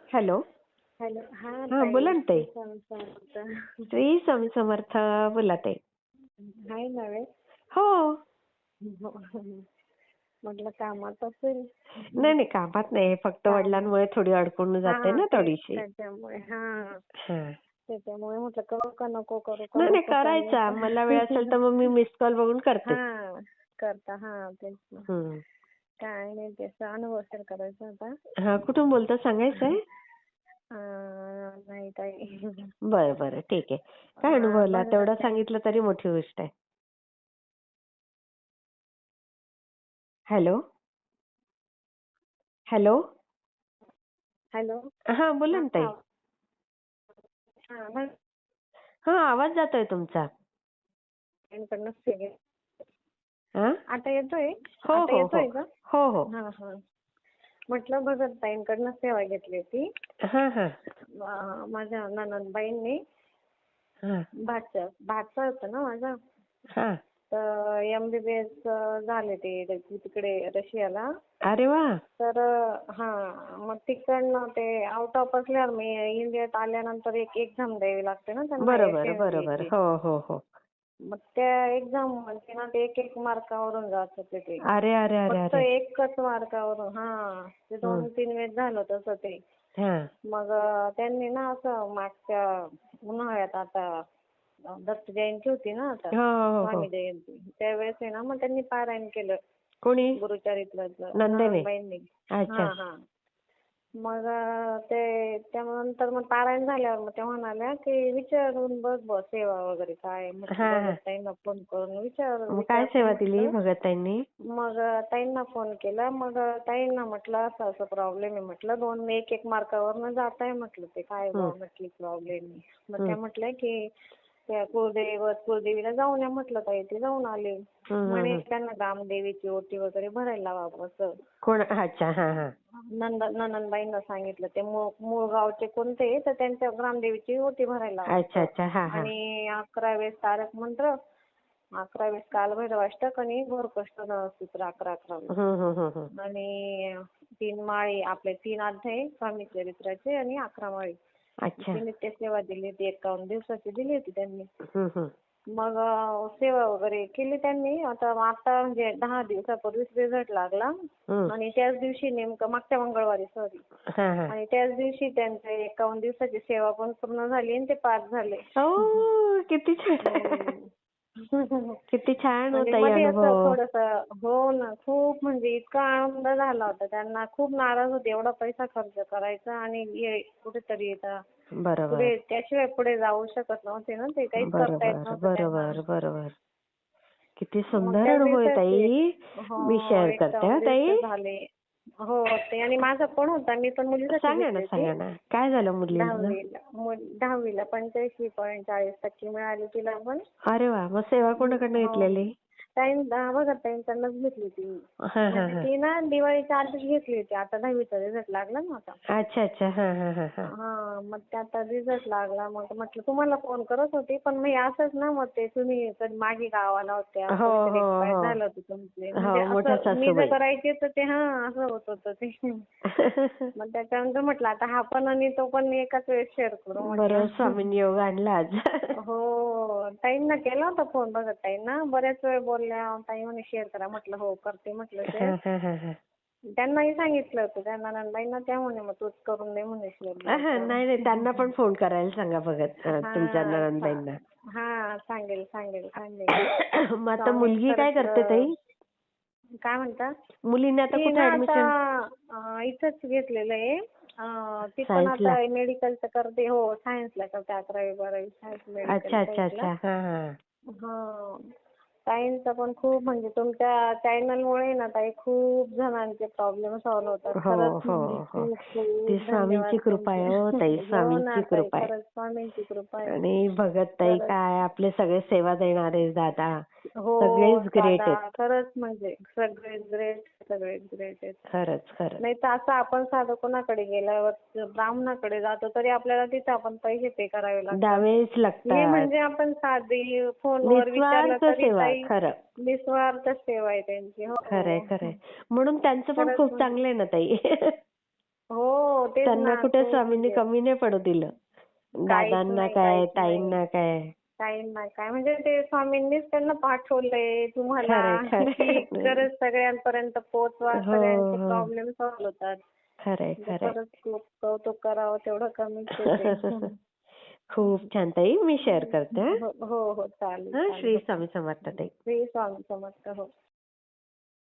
Hello. Hello. हा हा ताई, बोला ना ताई. समर्थ. श्री स्वामी समर्थ. बोला ताई. आहे ना वेळ? हो. म्हटलं कामात असेल. नाही नाही, कामात नाही, फक्त काम. वडिलांमुळे थोडी अडकून जाते हा ना तेच थोडीशी. त्याच्यामुळे. हा हा. त्याच्यामुळे म्हटलं करू का नको करू का नाही नाही, नको करायचा. मला वेळ असेल तर मग मी मिस कॉल बघून करते. हा करता. हा तेच ना. हम्म. काय नाही, त्याचा अनुभव शेअर करायचा होता. हा, कुठून बोलता सांगायचंय? नाही ताई. बरं बरं, ठीक आहे. काय अनुभवला बघा तेवढं ताई. सांगितलं तरी मोठी गोष्ट आहे. हॅलो. हॅलो. हॅलो. हा बोला हा ना ताई. हा हा, आवाज जातोय तुमचा. त्यांकडनं सेवे. हा. आता येतोय? हो आता हो हो. येतोय का? हो हो. हा हा. म्हटलं भगत ताईंकडनं सेवा घेतली होती. हा हा. माझ्या नणंदबाईंनी. हा भाचा होता ना माझा. हा. तर MBBS झाले ते तिकडे रशियाला. अरे वा. तर मग तिकडनं ते आउट ऑफ असल्यावर मी इंडियात आल्यानंतर एक एक्झाम द्यावी लागते ना त्यांना, बरोबर FMVA बरोबर. ची. हो हो हो. मग त्या एक्झाम मध्ये ना ते एक मार्कावरून जात होते ते. अरे अरे अरे फक्त अरे. एकच मार्कावरून. ते 2-3 वेळेस झालं तसं ते. हा. मग त्यांनी ना असं मागच्या उन्हाळ्यात आता दत्त जयंती होती ना आता, हो हो हो. स्वामी जयंती, त्यावेळेस आहे ना मग त्यांनी पारायण केलं कोणी? गुरुचरित्राचं. नंदेने? बाईंनी. अच्छा. हा. मग त्यानंतर मग पारायण झाल्यावर मग त्या म्हणाल्या की विचारून बघ सेवा वगैरे काय. हा हा. भगत ताईंना फोन करून मग काय विचारते सेवा दिली म्हटलं. भगत ताईंनी? मग ताईंना फोन केला. मग ताईंना म्हटलं असं असं प्रॉब्लेम आहे म्हटलं, एक मार्कावरनं जात आहे म्हटलं, ते काय बुवा म्हटली प्रॉब्लेम आहे. मग त्या म्हटल्या की त्या कुलदेवीला जाऊन या म्हटलं. ताई ते जाऊन आले. म्हणे त्यांना ग्रामदेवीची ओटी वगैरे भरायला लावावं असं. कोण? अच्छा. हा हा. नणंदबाईंना सांगितलं. ते मूळ गावचे कोणते तर त्यांच्या ग्रामदेवीची ओटी भरायला अच्छा लावावं. अच्छा. हा हा. आणि 11 वेळेस तारक मंत्र, 11 वेळेस कालभैरवाष्टक आणि घोरकष्ट सूत्र 11 वेळेस. आणि 3 माळी आपले 3 अध्याय स्वामी चरित्राचे आणि 11 माळी. अच्छा. ती नित्य सेवा दिली होती. 51 दिवसाची दिली होती त्यांनी. मग सेवा वगैरे केली त्यांनी. आता म्हणजे 10 दिवसापूर्वीच रिझल्ट लागला. आणि त्याच दिवशी नेमकं मागच्या मंगळवारी आणि त्याच दिवशी त्यांचे 51 दिवसाची सेवा पण पूर्ण झाली आणि ते पास झाले. किती छान. किती छान म्हणजे होता मध्ये असं अनुभव. थोडंसं. हो ना, खूप म्हणजे इतका आनंद झाला होता त्यांना. खूप नाराज होते, एवढा पैसा खर्च करायचा आणि कुठेतरी येतात. बरोबर त्याशिवाय पुढे जाऊ शकत नव्हते ना ते, काहीच करता येत नव्हतं त्यांना. बरोबर बरोबर. किती मग सुंदर त्याच अनुभव आहे दिवसाचे ताई. मी शेअर करते 51 ताई. दिवस झाले. हो ते. आणि माझा पण होता, मी पण मुलीसाठी घेतली होती. सांगा ना काय झालं मुलीला? 10वीला 85.40% मिळाले तिला पण. अरे वा. मग सेवा कोणाकडनं घेतलेली? भगत ताईंकडनंच घेतली होती. म्हणजे ती ना दिवाळीच्या आधीच घेतली होती. आता 10वीचा रिझल्ट लागला ना आता. अच्छा अच्छा. मग त्याचा रिझल्ट लागला. मग म्हटलं तुम्हाला फोन करत होती, पण मी असंच ना, मग ते तुम्ही मागे गावाला होत्या, एक्सपायर झालं होतं तुमचे. म्हणजे असं मी जे करायचे तर ते असं होत होतं ते. मग त्याच्यानंतर म्हटलं आता हा पण आणि तो पण एकाच वेळेस शेअर करू. बरं, स्वामींनी योग आणला आज. हो. ताईंना केला होता फोन, भगत ताईंना. बऱ्याच वेळ बोलल्या. ताई म्हणे शेअर करा. म्हटलं हो करते म्हटलं शेअर. त्यांनाही सांगितलं होतं त्यांना नंदाईंना. त्या म्हणे मग तूच करून दे म्हणे शेअर. नाही नाही, त्यांना पण फोन करायला सांगा भगत तुमच्या नणंदबाईंना. सांगेल. मग आता मुलगी काय करते ताई? काय म्हणता? मुलीने आता कुठे ऍडमिशन? आता इथंच घेतलेलं आहे. ती पण आता मेडिकलचं करते. हो, सायन्सला करते. 11वी-12वी सायन्स मेडिकल. अच्छा. ताईंचं पण खूप म्हणजे तुमच्या चॅनलमुळे ना ताई खूप जणांचे प्रॉब्लेम सॉल्व्ह होतात. खरंच म्हणजे खूप स्वामींची कृपा आहे हो ताई. स्वामींची कृपा आहे. खरंच स्वामींची कृपा आहे. आणि भगत ताई काय आपले सगळे सेवा देणारे दादा. हो सगळेच ग्रेट दादा, आहेत. खरंच म्हणजे सगळेच ग्रेट आहेत. खरंच. नाही तर असं आपण साधं कोणाकडे गेल्यावर ब्राह्मणाकडे जातो तरी आपल्याला तिथे आपण पैसे पे करावे लागतात. द्यावेच लागतात. हे म्हणजे आपण साधी फोनवर विचारलं तरी ताई निस्वार्थ सेवा आहे त्यांची. खरंय. म्हणून त्यांचं पण खूप चांगलं आहे ना ताई. हो तेच त्यांना ना. कुठे तो स्वामींनी म्हणजे कमी नाही पडू दिलं. काहीच दादांना नाही, काय, काहीच नाही. ताईंना काय. काही नाही काय म्हणजे ते स्वामींनीच त्यांना पाठवलंय तुम्हाला खरंय, की खरंय. खरंच सगळ्यांपर्यंत पोहोचवा, हो, सगळ्यांचे हो. प्रॉब्लेम सॉल्व्ह होतात. खरंय, म्हणजे खरंय. खरंच खूप कौतुक करावं तेवढं कमीच आहे ते. खूप छान ताई. मी शेअर करते हां. हो, हो, हो. चालेल, हां, चालेल. श्री हो. स्वामी समर्थ ताई. श्री स्वामी समर्थ. हो.